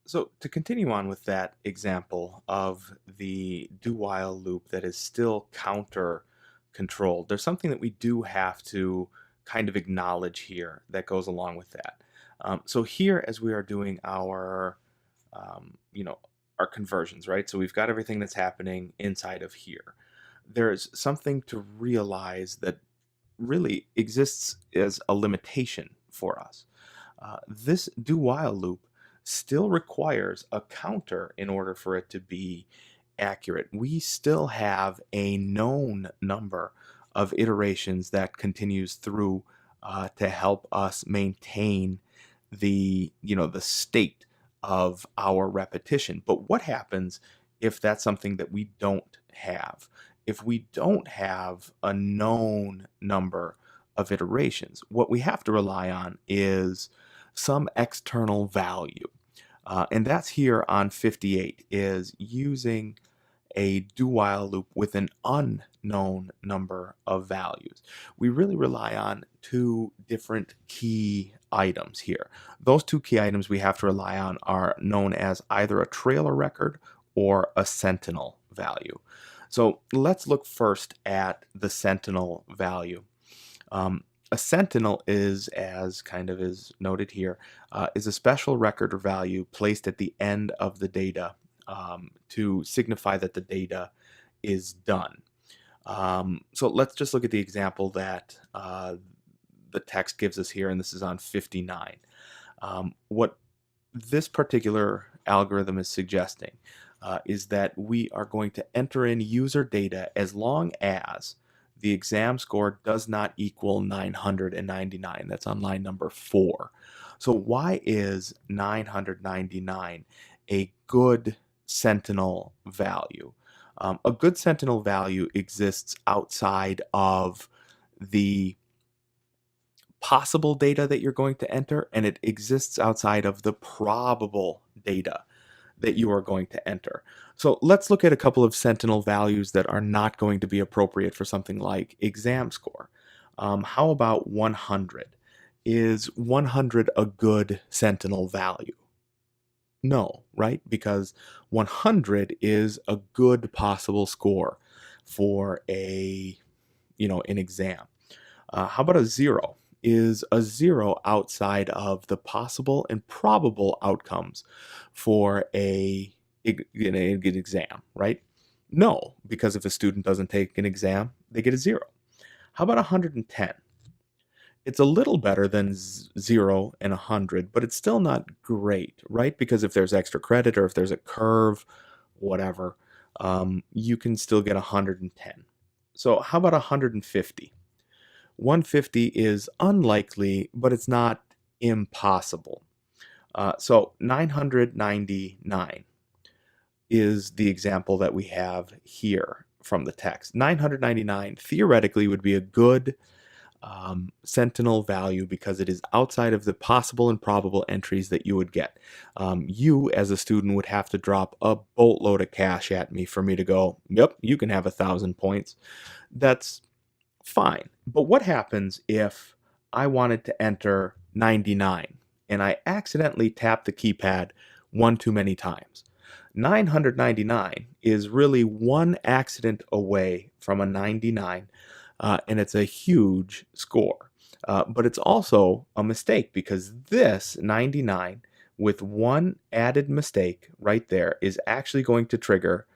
So to continue on with that example of the do while loop that is still counter controlled, there's something that we do have to kind of acknowledge here that goes along with that. So here, as we are doing our, you know, our conversions, right? So we've got everything that's happening inside of here. There's something to realize that really exists as a limitation for us. This do while loop still requires a counter in order for it to be accurate. We still have a known number of iterations that continues through to help us maintain the state of our repetition. But what happens if that's something that we don't have? If we don't have a known number of iterations, what we have to rely on is some external value. And that's here on 58, is using a do while loop with an unknown number of values. We really rely on two different key items here. Those two key items we have to rely on are known as either a trailer record or a sentinel value. So let's look first at the sentinel value. A sentinel is, as kind of is noted here, is a special record or value placed at the end of the data to signify that the data is done. So let's just look at the example that the text gives us here, and this is on 59. What this particular algorithm is suggesting is that we are going to enter in user data as long as the exam score does not equal 999. That's on line number 4. So why is 999 a good sentinel value? A good sentinel value exists outside of the possible data that you're going to enter, and it exists outside of the probable data that you are going to enter. So let's look at a couple of sentinel values that are not going to be appropriate for something like exam score. How about 100? Is 100 a good sentinel value? No, right? Because 100 is a good possible score for an exam. How about a 0? Is a 0 outside of the possible and probable outcomes for an exam, right? No, because if a student doesn't take an exam, they get a 0. How about 110? It's a little better than 0 and 100, but it's still not great, right? Because if there's extra credit or if there's a curve, whatever, you can still get 110. So how about 150? 150 is unlikely, but it's not impossible. So 999 is the example that we have here from the text. 999 theoretically would be a good sentinel value because it is outside of the possible and probable entries that you would get. You, as a student, would have to drop a boatload of cash at me for me to go, yep, you can have 1,000 points. That's fine. But what happens if I wanted to enter 99 and I accidentally tapped the keypad one too many times? 999 is really one accident away from a 99, and it's a huge score. But it's also a mistake because this 99 with one added mistake right there is actually going to trigger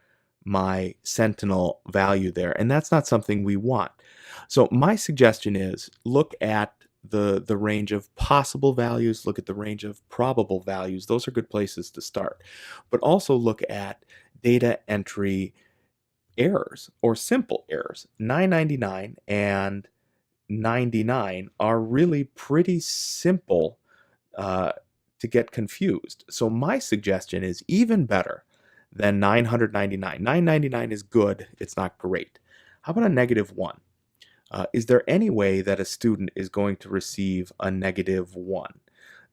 my sentinel value there, and that's not something we want. So my suggestion is look at the range of possible values, look at the range of probable values. Those are good places to start. But also look at data entry errors or simple errors. 999 and 99 are really pretty simple to get confused. So my suggestion is even better than 999. 999 is good, it's not great. How about a -1? Is there any way that a student is going to receive a -1?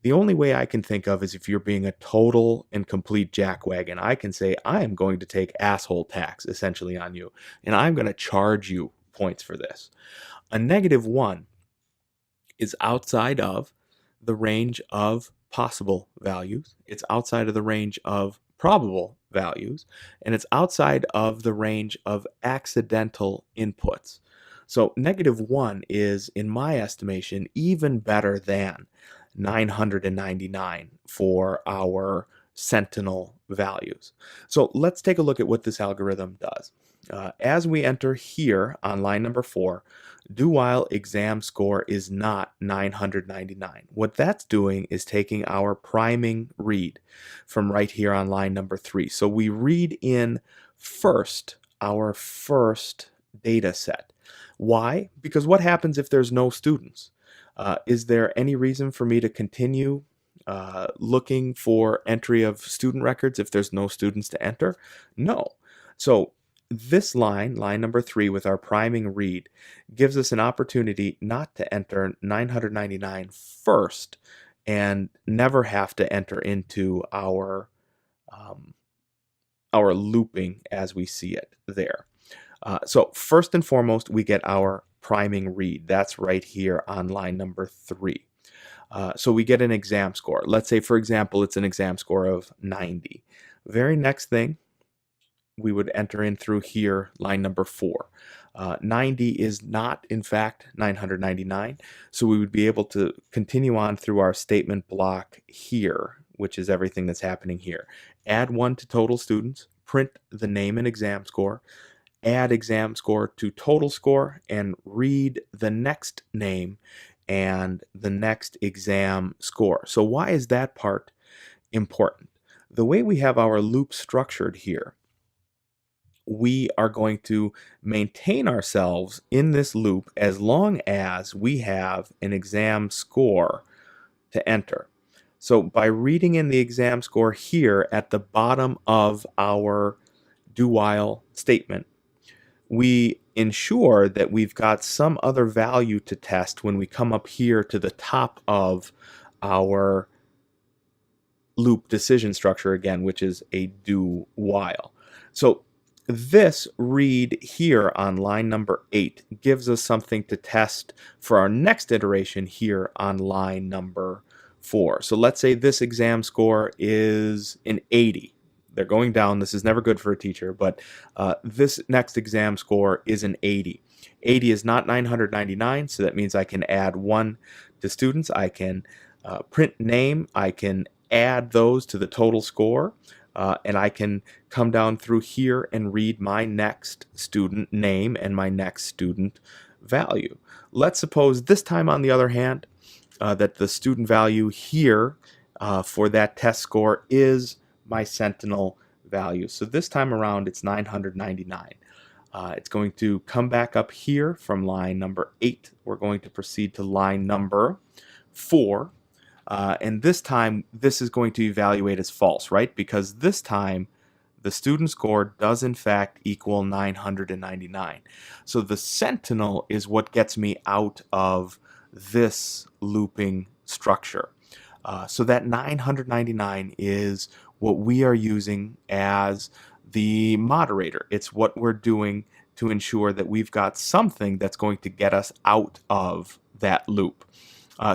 The only way I can think of is if you're being a total and complete jackwagon. I can say, I am going to take asshole tax essentially on you, and I'm going to charge you points for this. A -1 is outside of the range of possible values, it's outside of the range of probable values, and it's outside of the range of accidental inputs. So -1 is, in my estimation, even better than 999 for our Sentinel values. So let's take a look at what this algorithm does. As we enter here on line number 4, do while exam score is not 999. What that's doing is taking our priming read from right here on line number 3. So we read in first our first data set. Why? Because what happens if there's no students? Is there any reason for me to continue looking for entry of student records if there's no students to enter? No. So this line number 3 with our priming read, gives us an opportunity not to enter 999 first and never have to enter into our looping as we see it there. So first and foremost, we get our priming read. That's right here on line number 3. So we get an exam score. Let's say, for example, it's an exam score of 90. Very next thing, we would enter in through here, line number 4. 90 is not, in fact, 999. So we would be able to continue on through our statement block here, which is everything that's happening here. Add 1 to total students, print the name and exam score, add exam score to total score, and read the next name and the next exam score. So why is that part important? The way we have our loop structured here, we are going to maintain ourselves in this loop as long as we have an exam score to enter. So by reading in the exam score here at the bottom of our do while statement, we ensure that we've got some other value to test when we come up here to the top of our loop decision structure again, which is a do while. So this read here on line number 8 gives us something to test for our next iteration here on line number 4. So let's say this exam score is an 80. They're going down. This is never good for a teacher, but this next exam score is an 80. 80 is not 999, so that means I can add 1 to students. I can print name. I can add those to the total score. And I can come down through here and read my next student name and my next student value. Let's suppose this time, on the other hand, that the student value here for that test score is my Sentinel value. So this time around, it's 999. It's going to come back up here from line number 8. We're going to proceed to line number 4. And this time, this is going to evaluate as false, right? Because this time, the student score does in fact equal 999. So the Sentinel is what gets me out of this looping structure. So that 999 is what we are using as the moderator. It's what we're doing to ensure that we've got something that's going to get us out of that loop.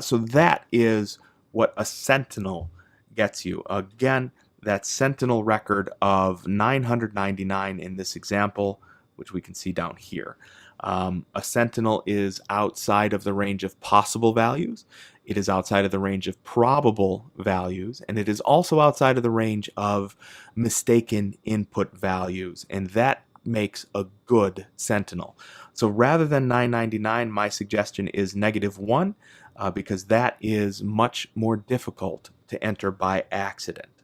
So that is what a Sentinel gets you. Again, that Sentinel record of 999 in this example, which we can see down here. A Sentinel is outside of the range of possible values. It is outside of the range of probable values, and it is also outside of the range of mistaken input values, and that makes a good Sentinel. So rather than 999, my suggestion is -1, because that is much more difficult to enter by accident.